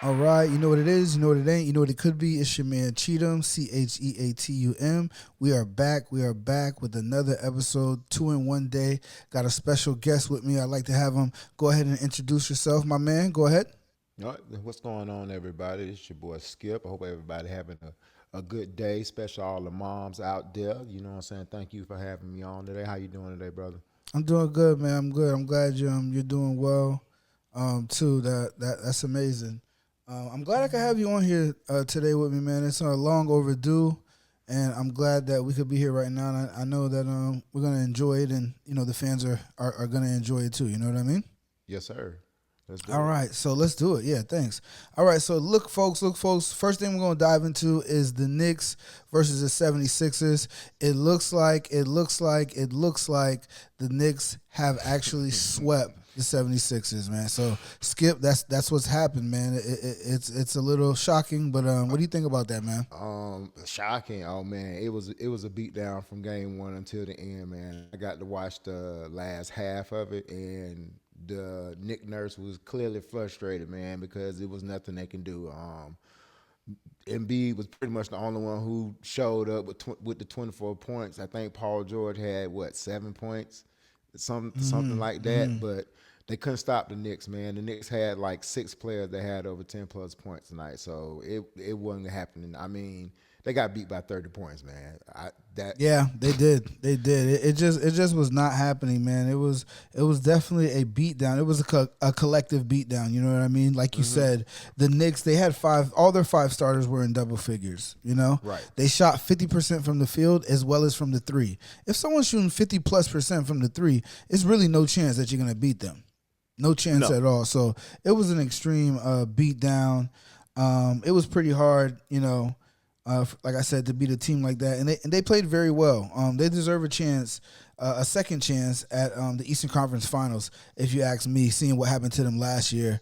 All right, you know what it is, you know what it ain't, you know what it could be. It's your man Cheatum, Cheatum. We are back. We are back with another episode, two in one day. Got a special guest with me. I'd like to have him go ahead and introduce yourself, my man. Go ahead. All right, what's going on, everybody? It's your boy Skip. I hope everybody having a good day, especially all the moms out there. You know what I'm saying? Thank you for having me on today. How you doing today, brother? I'm doing good, man. I'm good. I'm glad you're doing well, too. That's amazing. I'm glad I could have you on here today with me, man. It's long overdue, and I'm glad that we could be here right now. And I know that we're gonna enjoy it, and the fans are gonna enjoy it too. You know what I mean? Yes, sir. Let's All do it. right, so let's do it. Yeah, thanks. All right, so look, folks. First thing we're going to dive into is the Knicks versus the 76ers. It looks like the Knicks have actually swept the 76ers, man. So, Skip, that's what's happened, man. It's a little shocking, but what do you think about that, man? Shocking. Oh man, it was a beatdown from game one until the end, man. I got to watch the last half of it, and the Nick Nurse was clearly frustrated, man, because it was nothing they can do. Embiid was pretty much the only one who showed up with the 24 points. I think Paul George had 7 points, something like that. But they couldn't stop the Knicks, man. The Knicks had like six players that had over 10 plus points tonight, so it wasn't happening. I mean, they got beat by 30 points, man. Yeah, they did. They did. It just was not happening, man. It was definitely a beatdown. It was a collective beatdown. You know what I mean? Like you said, the Knicks, they had all their five starters were in double figures. Right. They shot 50% from the field as well as from the three. If someone's shooting 50+% from the three, it's really no chance that you're gonna beat them. No chance No. at all. So it was an extreme beatdown. It was pretty hard, like I said, to beat a team like that, and they played very well. They deserve a second chance at the Eastern Conference Finals. If you ask me, seeing what happened to them last year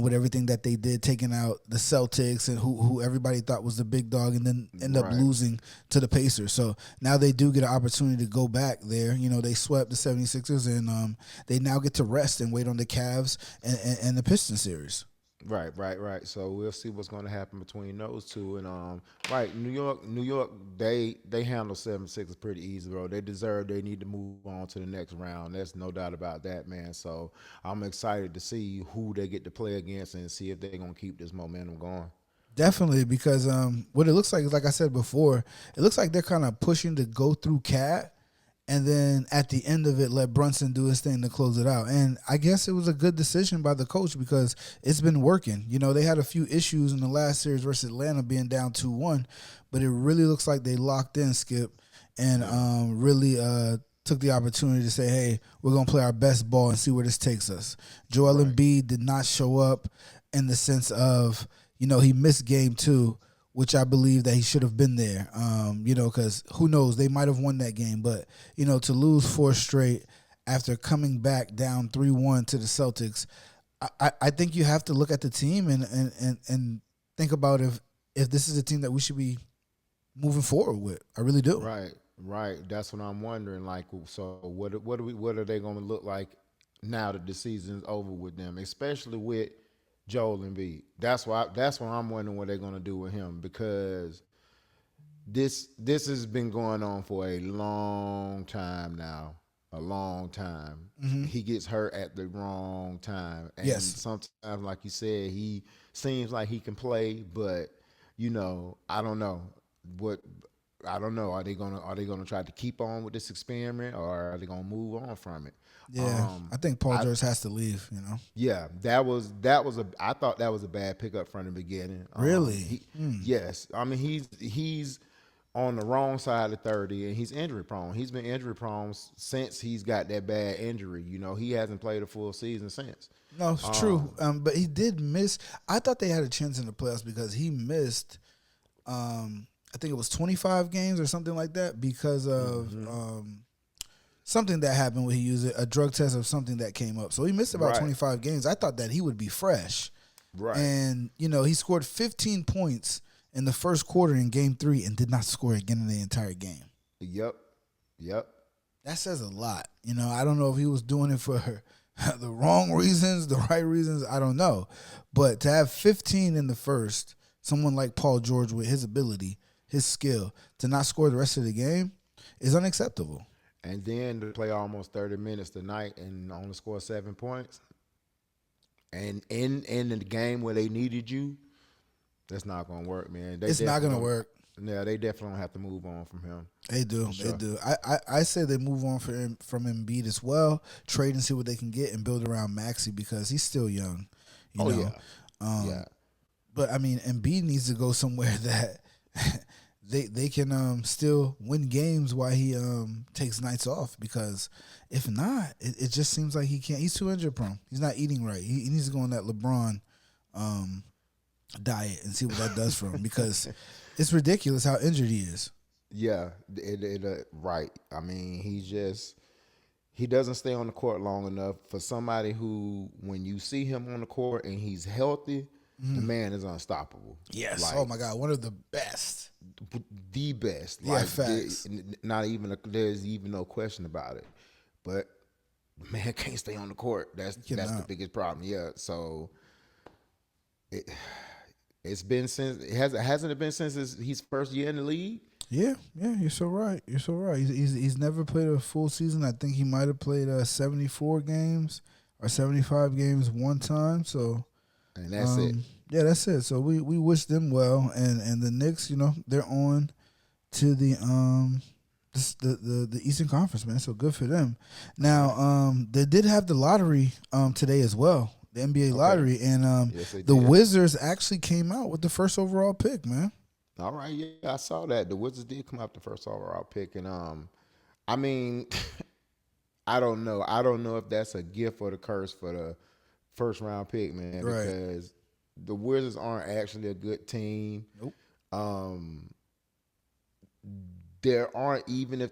with everything that they did, taking out the Celtics and who everybody thought was the big dog, and then end up Right. losing to the Pacers. So now they do get an opportunity to go back there. They swept the 76ers, and they now get to rest and wait on the Cavs and the Pistons series. Right. So we'll see what's going to happen between those two. And right, New York, they handle 7-6 pretty easy, bro. They deserve. They need to move on to the next round. There's no doubt about that, man. So I'm excited to see who they get to play against and see if they're gonna keep this momentum going. Definitely, because what it looks like I said before, it looks like they're kind of pushing to go through Cat, and then at the end of it, let Brunson do his thing to close it out. And I guess it was a good decision by the coach because it's been working. They had a few issues in the last series versus Atlanta being down 2-1, but it really looks like they locked in, Skip, and really took the opportunity to say, hey, we're going to play our best ball and see where this takes us. Joel Right. Embiid did not show up in the sense of, he missed game two, which I believe that he should have been there. Because who knows, they might have won that game. But, to lose four straight after coming back down 3-1 to the Celtics, I think you have to look at the team and think about if this is a team that we should be moving forward with. I really do. Right. That's what I'm wondering. Like, so what are they going to look like now that the season's over with them, especially with Joel Embiid? That's what I'm wondering what they're going to do with him, because this has been going on for a long time now. A long time. He gets hurt at the wrong time, and Yes. sometimes, like you said, he seems like he can play, but I don't know what. I don't know. Are they gonna try to keep on with this experiment, or are they gonna move on from it? Yeah. I think Paul I George has to leave, Yeah, that was a. I thought that was a bad pickup from the beginning. Really? Yes, I mean he's on the wrong side of 30, and he's injury prone. He's been injury prone since he's got that bad injury. He hasn't played a full season since. No, it's true. But he did miss. I thought they had a chance in the playoffs because he missed. I think it was 25 games or something like that because of something that happened when he used a drug test of something that came up. So he missed about Right. 25 games. I thought that he would be fresh. Right. And, he scored 15 points in the first quarter in game 3 and did not score again in the entire game. Yep. That says a lot. I don't know if he was doing it for the wrong reasons, the right reasons, I don't know. But to have 15 in the first, someone like Paul George with his ability, his skill, to not score the rest of the game is unacceptable. And then to play almost 30 minutes tonight and only score 7 points. And in the game where they needed you, that's not gonna work, man. It's not gonna work. Yeah, they definitely don't have to move on from him. They do. Sure. They do. I say they move on from Embiid as well, trade and see what they can get and build around Maxey because he's still young. You know? Yeah. But I mean, Embiid needs to go somewhere that they can still win games while he takes nights off because if not, it just seems like he can't. He's too injured prone. He's not eating right. He needs to go on that LeBron diet and see what that does for him because it's ridiculous how injured he is. Yeah, right. I mean, he doesn't stay on the court long enough for somebody who, when you see him on the court and he's healthy, the man is unstoppable. Yes. Like, oh my God, one of the best. The best. Yeah, like, facts. There's even no question about it. But the man can't stay on the court. That's the biggest problem. Yeah. So it's been since hasn't it been since his first year in the league? Yeah, you're so right. You're so right. He's never played a full season. I think he might have played 74 games or 75 games one time. So, and that's it. Yeah, that's it. So we wish them well, and the Knicks, they're on to the Eastern Conference, man. So good for them. Now, they did have the lottery today as well, the NBA lottery, and yes, the Wizards actually came out with the first overall pick, man. All right, yeah, I saw that. The Wizards did come out the first overall pick, and I mean, I don't know. I don't know if that's a gift or the curse for the first round pick, man, because the Wizards aren't actually a good team. Nope. There aren't, even if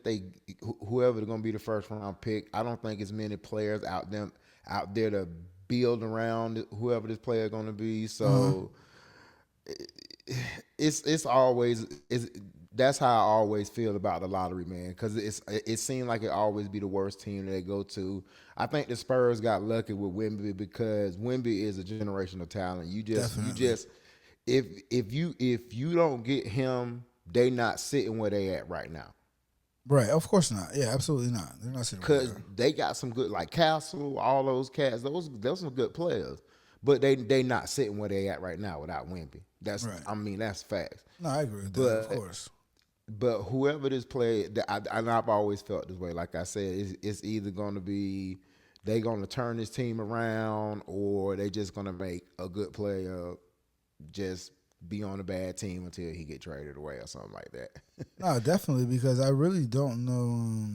whoever's going to be the first round pick, I don't think as many players out there to build around whoever this player is going to be. So. It's always that's how I always feel about the lottery, man, because it seems like it always be the worst team that they go to. I think the Spurs got lucky with Wemby because Wemby is a generational talent. If you don't get him, they not sitting where they at right now. Right, of course not. Yeah, absolutely not. They're not sitting because they got some good, like Castle, all those cats. Those some good players. But they not sitting where they at right now without Wemby. That's right. I mean, that's facts. No, I agree with that, of course. But whoever this player, I've always felt this way. Like I said, it's either going to be they going to turn this team around or they just going to make a good player just be on a bad team until he get traded away or something like that. No, definitely, because I really don't know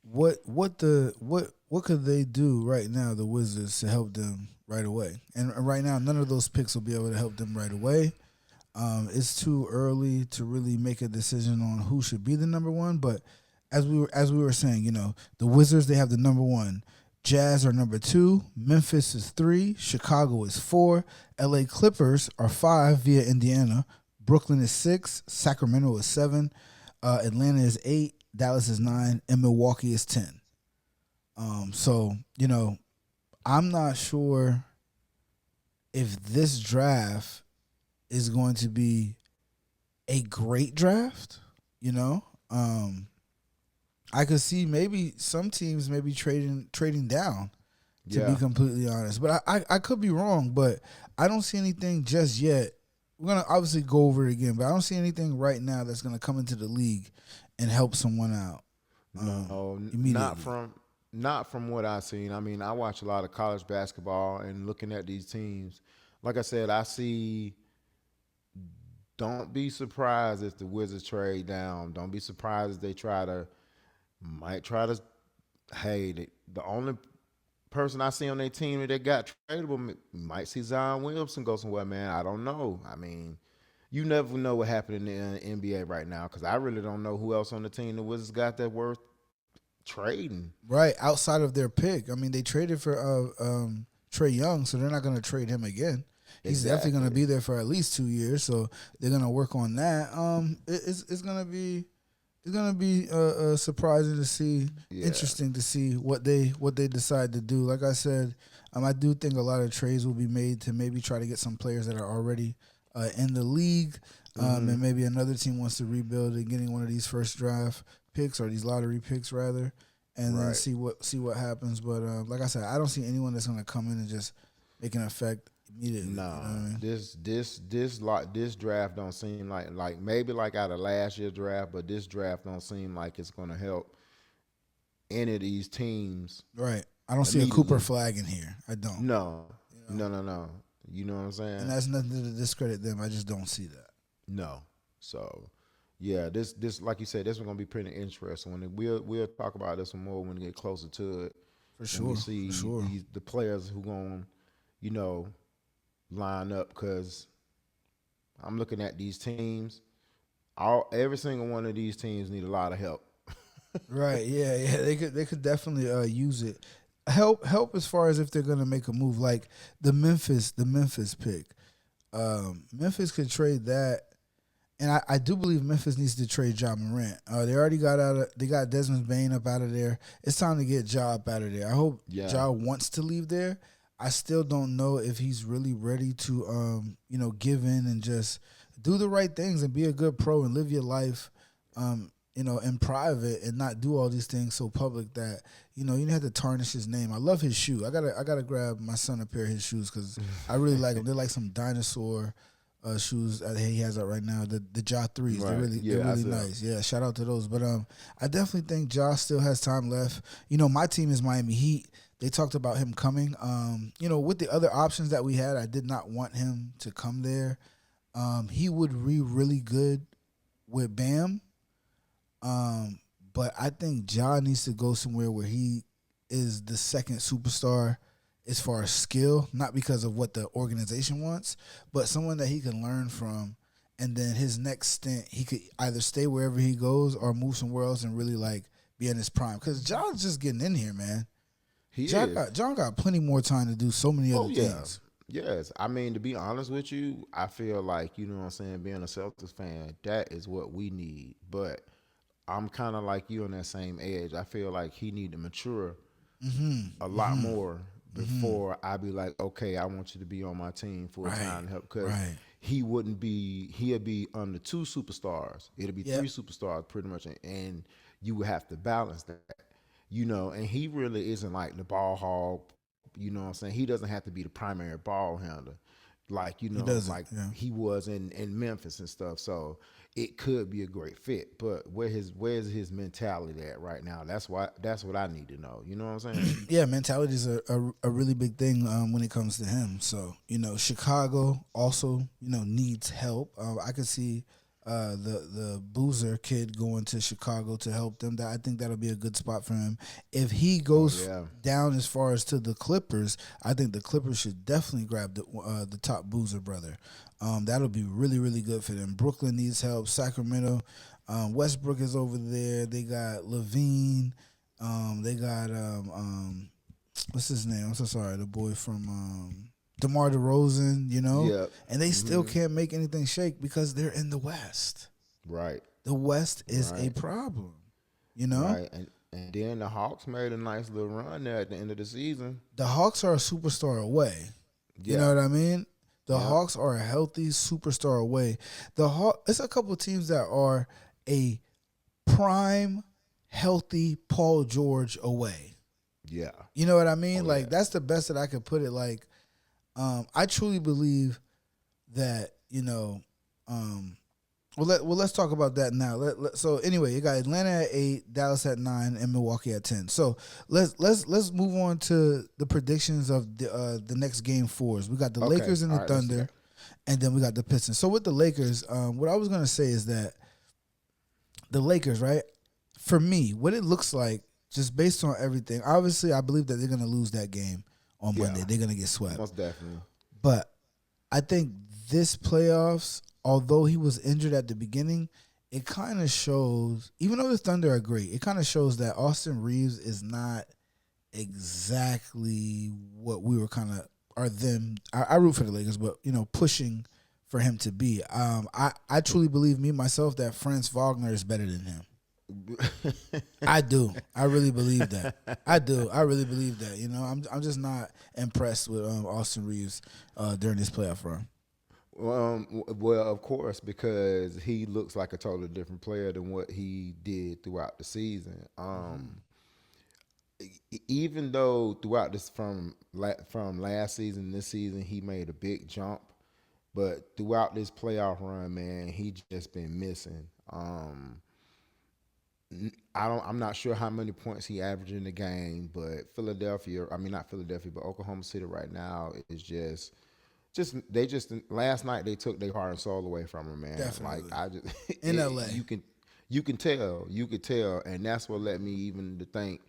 what could they do right now, the Wizards, to help them right away. And right now, none of those picks will be able to help them right away. It's too early to really make a decision on who should be the number one. But as we were saying, the Wizards, they have the number one. Jazz are number 2. Memphis is 3. Chicago is 4. LA Clippers are 5 via Indiana. Brooklyn is 6. Sacramento is 7. Atlanta is 8. Dallas is 9. And Milwaukee is 10. So, I'm not sure if this draft is going to be a great draft, I could see maybe some teams maybe trading down, to be completely honest. But I could be wrong, but I don't see anything just yet. We're going to obviously go over it again, but I don't see anything right now that's going to come into the league and help someone out. No, not from what I've seen. I mean, I watch a lot of college basketball and looking at these teams. Like I said, I see. Don't be surprised if the Wizards trade down. Don't be surprised if they might try to. Hey, the only person I see on their team that got tradable might see Zion Williamson go somewhere, man. I don't know. I mean, you never know what happened in the NBA right now because I really don't know who else on the team the Wizards got that worth trading. Right, outside of their pick. I mean, they traded for Trae Young, so they're not going to trade him again. He's definitely going to be there for at least 2 years, so they're going to work on that. It's going to be It's gonna be surprising to see, Yeah. interesting to see what they decide to do. Like I said, I do think a lot of trades will be made to maybe try to get some players that are already in the league, Mm-hmm. and maybe another team wants to rebuild and getting one of these first draft picks or these lottery picks rather, and then Right. see what happens. But like I said, I don't see anyone that's gonna come in and just make an effect immediately. You know what Nah, I mean? this draft don't seem like maybe like out of last year's draft, but this draft don't seem like it's gonna help any of these teams Right. I don't see a Cooper immediately. flag in here. I don't. No, You know. no. You know what I'm And saying? that's nothing to discredit them. I just don't see that. No. So, yeah, this like you said, this is gonna be pretty interesting. We'll talk about this one more when we get closer to it. For When we sure. For see sure. the players who gonna you know line up because I'm looking at these teams. Every single one of these teams need a lot of help. Right. Yeah. Yeah. They could definitely use it. Help as far as if they're gonna make a move like the Memphis pick. Memphis could trade that. And I do believe Memphis needs to trade Ja Morant. They already they got Desmond Bain up out of there. It's time to get Ja up out of there. I hope Yeah, Ja wants to leave there. I still don't know if he's really ready to give in and just do the right things and be a good pro and live your life in private and not do all these things so public that you don't have to tarnish his name. I love his shoe. I gotta grab my son a pair of his shoes because I really like them. They're like some dinosaur shoes that he has out right now. The Ja threes, they're right. they're Yeah, I really see. nice. Yeah, shout out to those. But I definitely think Ja still has time left. My team is Miami Heat. They talked about him coming. With the other options that we had, I did not want him to come there. He would be really good with Bam. Um, but I think Ja needs to go somewhere where he is the second superstar as far as skill, not because of what the organization wants, but someone that he can learn from. And then his next stint, he could either stay wherever he goes or move somewhere else and really like be in his prime. Because John's just getting in here, man. He John is. got, John got plenty more time to do so many Oh other yeah. things. Yes. I mean, to be honest with you, I feel like, you know what I'm saying, being a Celtics fan, that is what we need. But I'm kind of like you on that same edge. I feel like he need to mature a lot more before I be like, okay, I want you to be on my team full Right, time to help. Because right. he'll be under two superstars. It'll be three Yep. superstars pretty much, and you would have to balance that. And he really isn't like the ball hog. You know what I'm saying? He doesn't have to be the primary ball handler like He doesn't. like Yeah. he was in Memphis and stuff. So it could be a great fit. But where's his mentality at right now? That's what I need to know. You know what I'm saying? Yeah, mentality is a really big thing when it comes to him. So Chicago also needs help. I could see the Boozer kid going to Chicago to help them. That I think that'll be a good spot for him. If he Oh goes yeah. down as far as to the Clippers, I think the Clippers should definitely grab the top Boozer brother. That'll be really really good for them. Brooklyn needs help. Sacramento, Westbrook is over there. They got Levine. They got what's his name? I'm so sorry. The boy from DeMar DeRozan, Yeah. and they still Hmm. can't make anything shake because they're in the West. Right. The West is a Right. problem. You know, Right. And then the Hawks made a nice little run there at the end of the season. the Hawks are a superstar away. You Yeah. know what I mean? The Yeah. Hawks are a healthy superstar away. It's a couple teams that are a prime, healthy Paul George away. Yeah. You know what I mean? Oh Like yeah. that's the best that I could put it. Like, I truly believe that let's talk about that now. So anyway, you got Atlanta at 8, Dallas at 9, and Milwaukee at 10. So let's move on to the predictions of the next game fours. We got the Okay. Lakers and All the right. Let's see Thunder, that. and then we got the Pistons. So with the Lakers, what I was gonna say is that the Lakers, right? For me, what it looks like, just based on everything, obviously I believe that they're gonna lose that game on Monday. Yeah. They're gonna get swept. Most definitely. But I think this playoffs, although he was injured at the beginning, it kind of shows, even though the Thunder are great, it kind of shows that Austin Reeves is not exactly what we were kind of, or them. I root for the Lakers, but, pushing for him to be. I truly believe, me, myself, that Franz Wagner is better than him. I do. I really believe that. I do. I really believe that. You know, I'm just not impressed with Austin Reeves during this playoff run. Well, of course, because he looks like a totally different player than what he did throughout the season. Even though throughout this from last season, this season, he made a big jump, but throughout this playoff run, man, he just been missing. I'm not sure how many points he averaged in the game, but Philadelphia, I mean not Philadelphia, but Oklahoma City right now is just they just last night they took their heart and soul away from him, man. Like Definitely. I just In LA. you could tell, and that's what led me even to think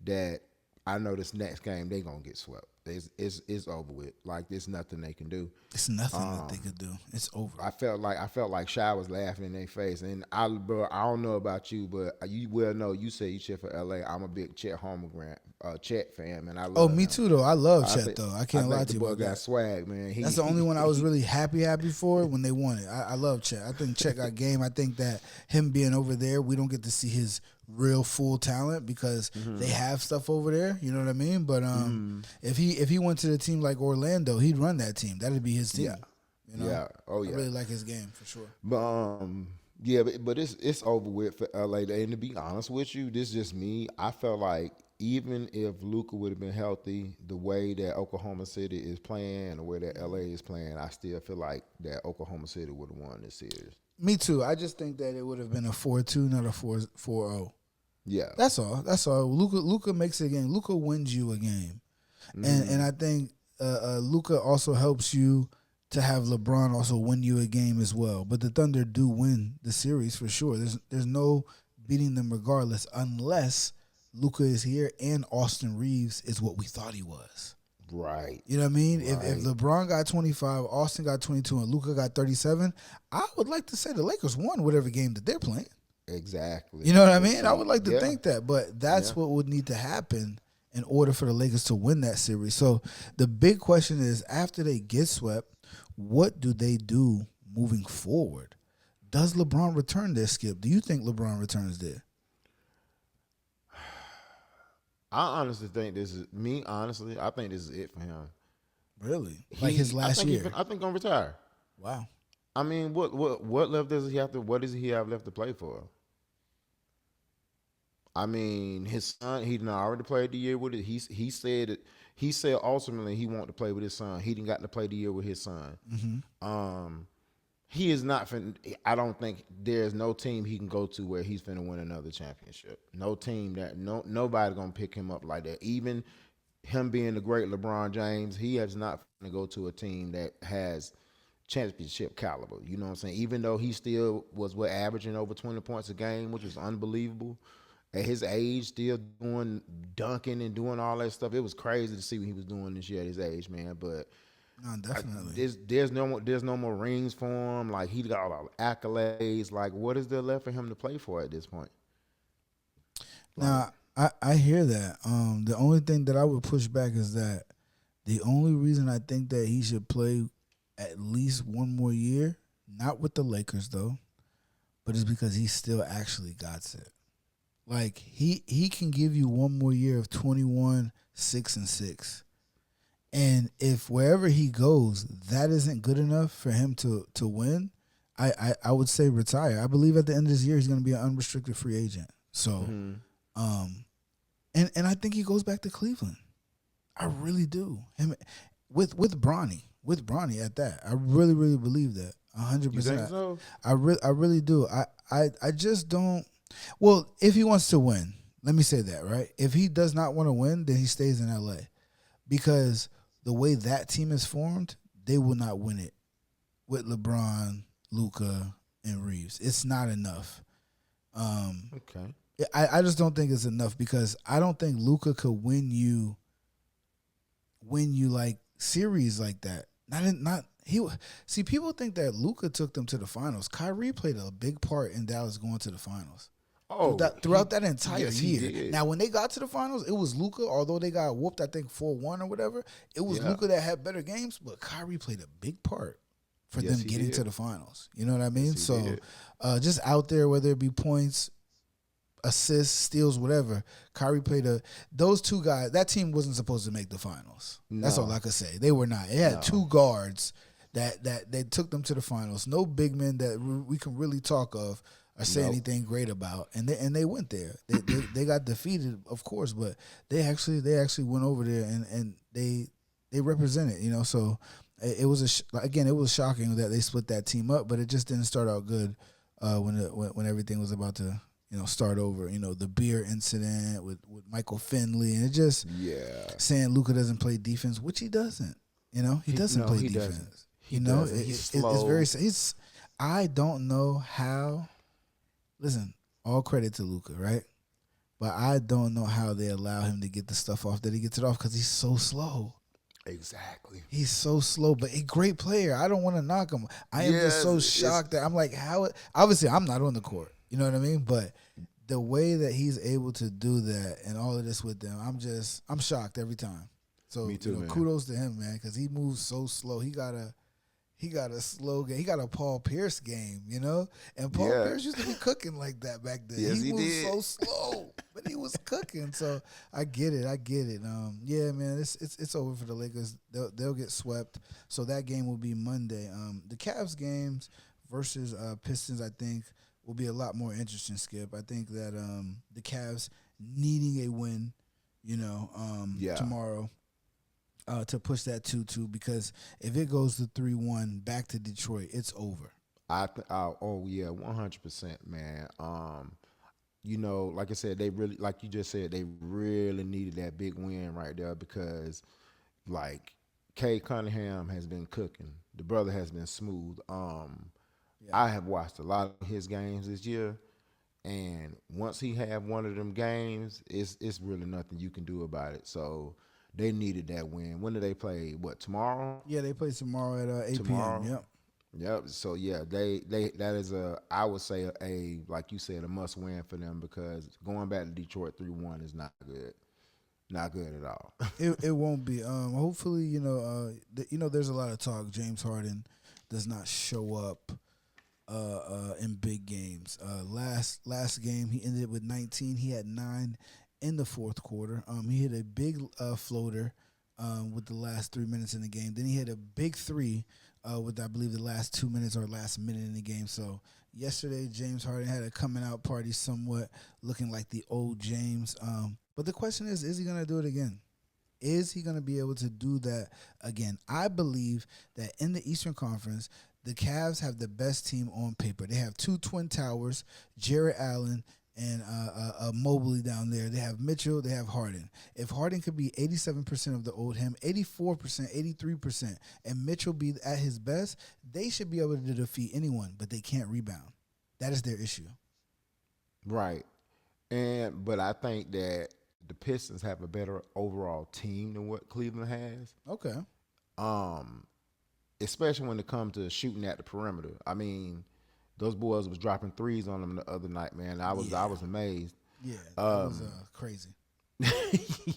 that I know this next game they gonna get swept. It's over with. Like there's nothing they can do. It's nothing that they could do. It's over. I felt like Shy was laughing in their face, and bro, I don't know about you, but you well know you say you cheer for LA. I'm a big Chet Holmgren, Chet fan, and I love. Oh, me him. too though. I love Chet think, though. I can't lie to the you boy about got that. swag, man. That's the only one I was really happy for when they won it. I love Chet. I think Chet got game. I think that him being over there, we don't get to see his real full talent because they have stuff over there. You know what I mean? But if he went to the team like Orlando, he'd run that team. That'd be his team. Yeah. You know? Yeah. Oh yeah. I really like his game for sure. But yeah, but it's over with for LA. And to be honest with you, this is just me. I felt like even if Luka would have been healthy, the way that Oklahoma City is playing and the way that LA is playing, I still feel like that Oklahoma City would have won this series. Me too. I just think that it would have been a 4-2, not a 4-0. Yeah. That's all. That's all. Luka makes it a game. Luka wins you a game. And I think Luka also helps you to have LeBron also win you a game as well. But the Thunder do win the series for sure. There's no beating them regardless unless Luka is here and Austin Reeves is what we thought he was. Right. You know what I mean? Right. If LeBron got 25, Austin got 22, and Luka got 37, I would like to say the Lakers won whatever game that they're playing. Exactly. You know what I mean? I would like to think that, but that's what would need to happen in order for the Lakers to win that series. So the big question is, after they get swept, what do they do moving forward? Does LeBron return there, Skip? Do you think LeBron returns there? I honestly think this is me. Honestly, I think this is it for him. Really? Like his last year? I think gonna retire. Wow. I mean, what left does he have to? What does he have left to play for? I mean, his son. He done already played the year with it. He said ultimately he wanted to play with his son. He didn't got to play the year with his son. He is not. I don't think there's no team he can go to where he's finna win another championship. No team that nobody gonna pick him up like that. Even him being the great LeBron James, he has not finna go to a team that has championship caliber. You know what I'm saying? Even though he still was averaging over 20 points a game, which was unbelievable. At his age, still doing dunking and doing all that stuff. It was crazy to see what he was doing this year at his age, man. But no, definitely. There's no more rings for him. Like he got all the accolades. Like what is there left for him to play for at this point? Now I hear that. The only thing that I would push back is that the only reason I think that he should play at least one more year, not with the Lakers though, but it's because he still actually got it. Like he can give you one more year of 21, 6 and 6. And if wherever he goes, that isn't good enough for him to win, I would say retire. I believe at the end of this year he's going to be an unrestricted free agent. So, and I think he goes back to Cleveland. I really do. Him with Bronny at that. I really believe that 100%. You think so? I really do. I just don't. Well, if he wants to win, let me say that, right? If he does not want to win, then he stays in LA because the way that team is formed, they will not win it with LeBron, Luka, and Reeves. It's not enough. Okay. I just don't think it's enough because I don't think Luka could win you like series like that. See, people think that Luka took them to the finals. Kyrie played a big part in Dallas going to the finals. Oh, throughout that entire he year. did. Now, when they got to the finals, it was Luka. Although they got whooped, I think 4-1 or whatever. It was Luka that had better games, but Kyrie played a big part for them getting to the finals. You know what I mean? Yes, so, just out there, whether it be points, assists, steals, whatever. Kyrie played those two guys. That team wasn't supposed to make the finals. That's all No, I could say. They were not. It had no. two guards that they took them to the finals. No big men that we can really talk of or say Nope. anything great about. And they went there. They got defeated, of course, but they actually went over there and they represented. So it was again it was shocking that they split that team up, but it just didn't start out good when everything was about to start over. The beer incident with Michael Finley, and it just Yeah. saying Luka doesn't play defense, which he doesn't. He doesn't play he defense. doesn't. He doesn't. He's slow. It's very. I don't know how. Listen, all credit to Luka, right? But I don't know how they allow him to get the stuff off that he gets it off because he's so slow. Exactly. He's so slow, but a great player. I don't want to knock him. I am just so shocked that I'm like, how? Obviously, I'm not on the court. You know what I mean? But the way that he's able to do that and all of this with them, I'm shocked every time. So Me too, man. kudos to him, man, because he moves so slow. He got a slow game. He got a Paul Pierce game, And Paul Pierce used to be cooking like that back then. Yes, he moved did. so slow, but he was cooking. So I get it. Yeah, man, it's over for the Lakers. They'll get swept. So that game will be Monday. The Cavs games versus Pistons, I think, will be a lot more interesting. Skip, I think that the Cavs needing a win, tomorrow. To push that 2-2 because if it goes to 3-1 back to Detroit, it's over. 100%, man. Like I said, they really, like you just said, they really needed that big win right there because, like, Kay Cunningham has been cooking. The brother has been smooth. I have watched a lot of his games this year, and once he have one of them games, it's really nothing you can do about it. So they needed that win. When do they play? What, tomorrow? Yeah, they play tomorrow at 8 p.m. Yep. Yep. So yeah, they that is I would say like you said, a must win for them because going back to Detroit 3-1 is not good. Not good at all. It won't be. Hopefully, there's a lot of talk. James Harden does not show up in big games. Last game he ended with 19. He had 9 in the fourth quarter. He hit a big floater with the last 3 minutes in the game. Then he hit a big three with, I believe, the last 2 minutes or last minute in the game. So yesterday, James Harden had a coming out party somewhat looking like the old James. But the question is he going to do it again? Is he going to be able to do that again? I believe that in the Eastern Conference, the Cavs have the best team on paper. They have 2 Twin Towers, Jarrett Allen, and Mobley down there. They have Mitchell. They have Harden. If Harden could be 87% of the old him, 84%, 83%, and Mitchell be at his best, they should be able to defeat anyone, but they can't rebound. That is their issue. Right. But I think that the Pistons have a better overall team than what Cleveland has. Okay. Especially when it comes to shooting at the perimeter. I mean, those boys was dropping threes on them the other night, man. I was amazed. Yeah, that was crazy.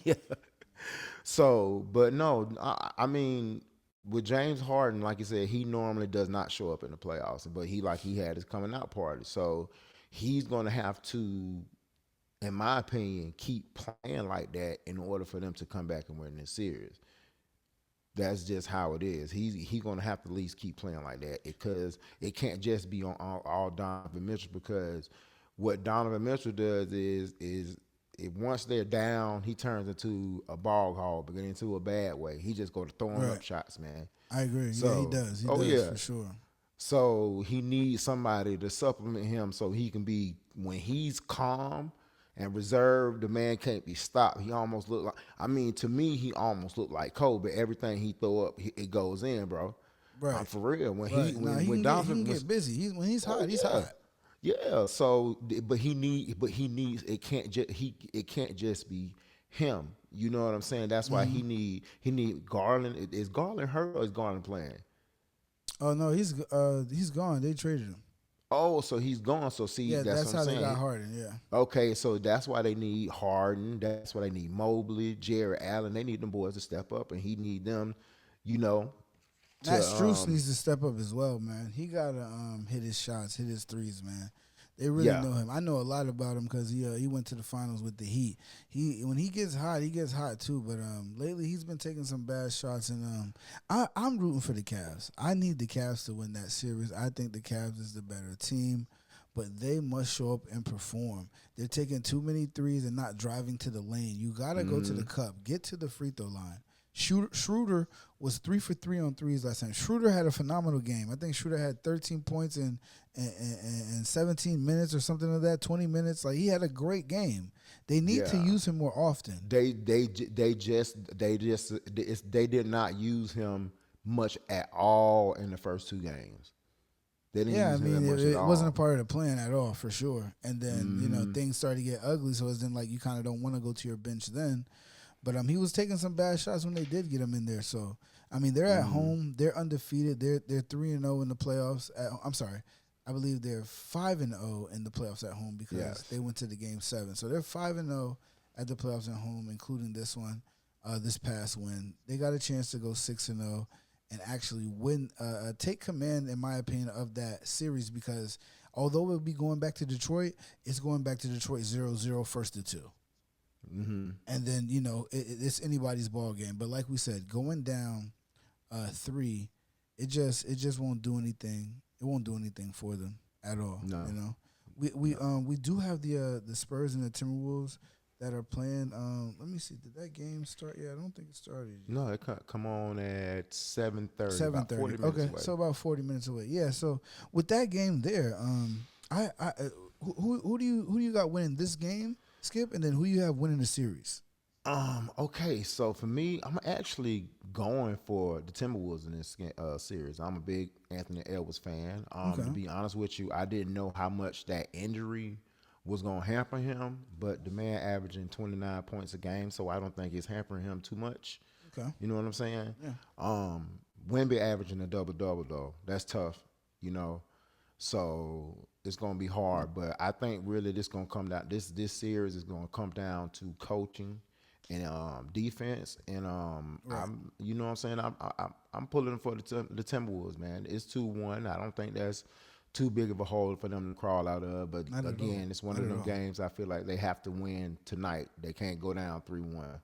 Yeah. So, but no, I mean, with James Harden, like you said, he normally does not show up in the playoffs, but he had his coming out party. So he's going to have to, in my opinion, keep playing like that in order for them to come back and win this series. That's just how it is. He's going to have to at least keep playing like that because it can't just be on all Donovan Mitchell because what Donovan Mitchell does is if once they're down, he turns into a ball hog, but into a bad way. He just go to throwing up shots, man. I agree. So, yeah, he does. He does for sure. So he needs somebody to supplement him so he can be, when he's calm and reserved, the man can't be stopped. He almost looked like, to me, he almost looked like Kobe. Everything he throw up, it goes in, bro. Right. For real. When he can get busy. When he's hot, he's hot. Yeah. So, but he needs. It can't just be him. You know what I'm saying? That's why he need Garland. Is Garland hurt or is Garland playing? Oh no, he's gone. They traded him. Oh, so he's gone. So see, that's what I'm saying. They got Harden. Yeah. Okay, so that's why they need Harden. That's why they need Mobley, Jarrett Allen. They need them boys to step up, and he need them. Matt Strus needs to step up as well, man. He gotta hit his shots, hit his threes, man. They really Yeah. know him. I know a lot about him because he went to the finals with the Heat. When he gets hot too. But lately he's been taking some bad shots, and I'm rooting for the Cavs. I need the Cavs to win that series. I think the Cavs is the better team, but they must show up and perform. They're taking too many threes and not driving to the lane. You gotta go to the cup, get to the free throw line. Schroeder was 3 for 3 on threes last time. Schroeder had a phenomenal game. I think Schroeder had 13 points in 17 minutes or something like that, 20 minutes. Like, he had a great game. They need to Yeah. use him more often. They did not use him much at all in the first two games. They didn't Yeah, I use him that mean, much at it wasn't a all. part of the plan at all, for sure. And then, things started to get ugly, so it's then like you kind of don't want to go to your bench then. But he was taking some bad shots when they did get him in there. So, I mean, they're at home. They're undefeated. They're 3-0 in the playoffs. I'm sorry. I believe they're 5-0 in the playoffs at home because Yes. they went to the game 7. So they're 5-0 at the playoffs at home, including this one, this past win. They got a chance to go 6-0 and actually win, take command, in my opinion, of that series because although it'll be going back to Detroit, it's going back to Detroit 0-0 first to 2. Mm-hmm. And then, it's anybody's ball game. But like we said, going down 3, it just won't do anything. It won't do anything for them at all. No. We do have the Spurs and the Timberwolves that are playing. Let me see. Did that game start? Yeah, I don't think it started yet. No, it come on at 7:30. 7:30. Okay, away. so about 40 minutes away. Yeah. So with that game there, who do you got winning this game, Skip, and then who you have winning the series? Okay, so for me, I'm actually going for the Timberwolves in this series. I'm a big Anthony Edwards fan. Okay. To be honest with you, I didn't know how much that injury was going to hamper him, but the man averaging 29 points a game, so I don't think it's hampering him too much. Okay. You know what I'm saying? Yeah. Wemby averaging a double-double, though. That's tough, So it's going to be hard, but I think really this going to come down. This series is going to come down to coaching and defense, and Right. I'm, you know what I'm saying. I'm pulling for the Timberwolves, man. It's 2-1. I don't think that's too big of a hole for them to crawl out of. But Not at again, all. it's one Not of at them all. games I feel like they have to win tonight. They can't go down 3-1.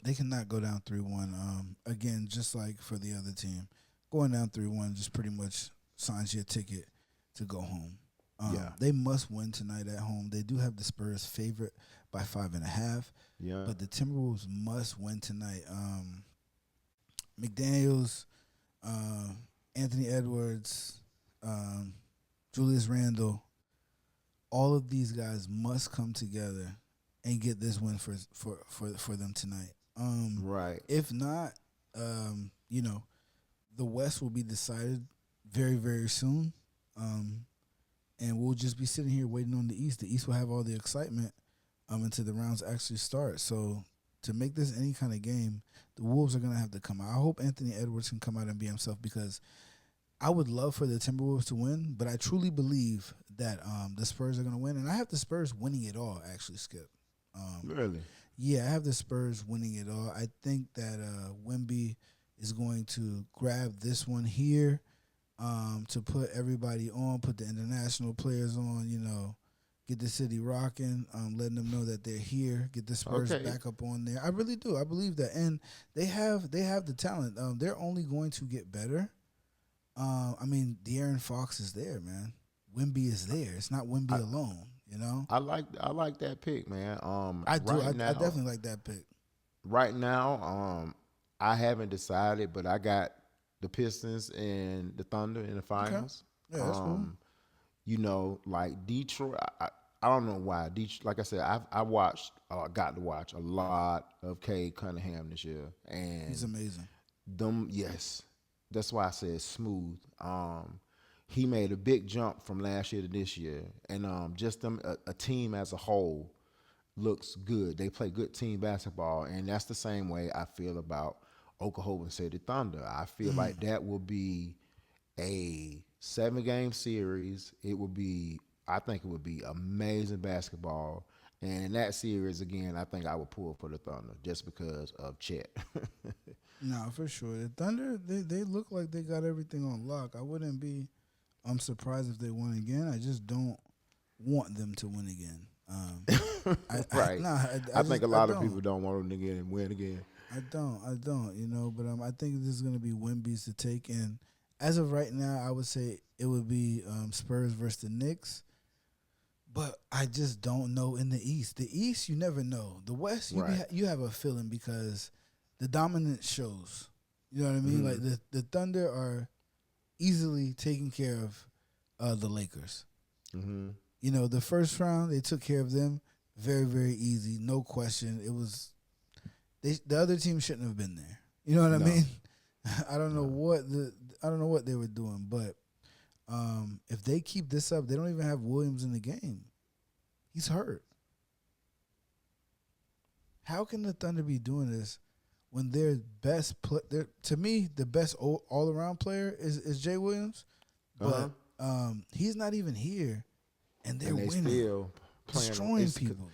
They cannot go down 3-1. Again, just like for the other team, going down 3-1 just pretty much signs you a ticket to go home. Yeah. They must win tonight at home. They do have the Spurs favorite by 5.5. Yeah. But the Timberwolves must win tonight. McDaniels, Anthony Edwards, Julius Randle, all of these guys must come together and get this win for them tonight. Right. If not, the West will be decided very, very soon. And we'll just be sitting here waiting on the East. The East will have all the excitement until the rounds actually start. So to make this any kind of game, the Wolves are going to have to come out. I hope Anthony Edwards can come out and be himself because I would love for the Timberwolves to win, but I truly believe that the Spurs are going to win. And I have the Spurs winning it all, actually, Skip. Really? Yeah, I have the Spurs winning it all. I think that Wemby is going to grab this one here to put everybody on, put the international players on, get the city rocking, letting them know that they're here, get the Spurs back up on there. I really do. I believe that. And they have the talent. They're only going to get better. De'Aaron Fox is there, man. Wemby is there. It's not Wemby alone, I like that pick, man. I do. Right I now, definitely like that pick. right now, I haven't decided, but I got the Pistons and the Thunder in the finals. Yeah, that's cool. Like Detroit. I don't know why. Detroit, like I said, I got to watch a lot of Cade Cunningham this year, and He's amazing. Yes, that's why I said smooth. He made a big jump from last year to this year, and just a team as a whole looks good. They play good team basketball, and that's the same way I feel about Oklahoma City Thunder. I feel like that will be a 7-game series. I think it would be amazing basketball. And in that series, again, I think I would pull for the Thunder just because of Chet. No, for sure. The Thunder, they look like they got everything on lock. I wouldn't be surprised if they won again. I just don't want them to win again. Right. I think a I lot of don't. people don't want them to get and win again. I don't, but I think this is going to be Wemby's to take. And as of right now, I would say it would be Spurs versus the Knicks. But I just don't know in the East. The East, you never know. The West, Right. you have a feeling because the dominance shows. You know what I mean? Like the Thunder are easily taking care of the Lakers. Mm-hmm. The first round they took care of them very, very easy, no question. It was the other team shouldn't have been there. You know what I No. mean? I don't know what they were doing, but if they keep this up, they don't even have Williams in the game. He's hurt. How can the Thunder be doing this when their best to me the best all around player is Jay Williams, but he's not even here, and they're And they winning, still playing destroying people.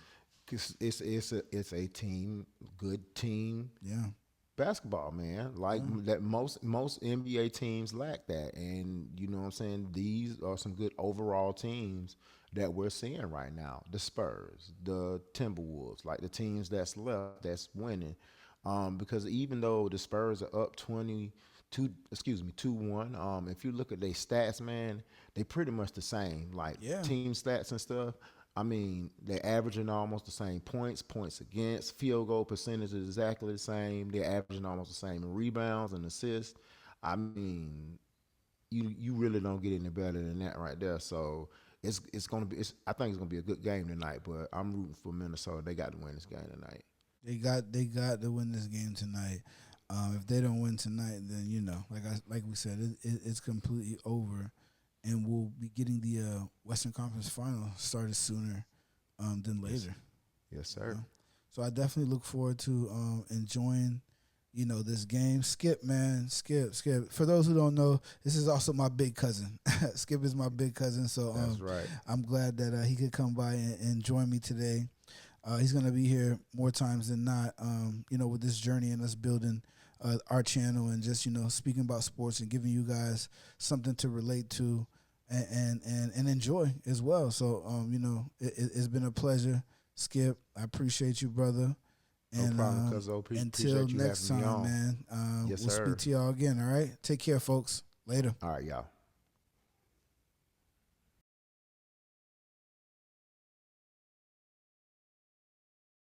It's a team, good team Yeah. basketball, man. Like that, most NBA teams lack that, and you know what I'm saying. These are some good overall teams that we're seeing right now. The Spurs, the Timberwolves, like the teams that's left that's winning. Because even though the Spurs are up 2-1. If you look at their stats, man, they pretty much the same. Like team stats and stuff. I mean, they're averaging almost the same points against, field goal percentage is exactly the same. They're averaging almost the same in rebounds and assists. I mean, you really don't get any better than that right there. So it's gonna be. I think it's gonna be a good game tonight. But I'm rooting for Minnesota. They got to win this game tonight. They got to win this game tonight. If they don't win tonight, then like we said, it's completely over, and we'll be getting the Western Conference Final started sooner than later. Yes, sir. So I definitely look forward to enjoying, this game. Skip, man, Skip. For those who don't know, this is also my big cousin. Skip is my big cousin, so that's right. I'm glad that he could come by and join me today. He's going to be here more times than not, with this journey and us building our channel and just, speaking about sports and giving you guys something to relate to and enjoy as well. So, it's been a pleasure, Skip. I appreciate you, brother. No problem, Cuzzo. Until next time, man, Yes, we'll sir. speak to y'all again, all right? Take care, folks. Later. All right, y'all.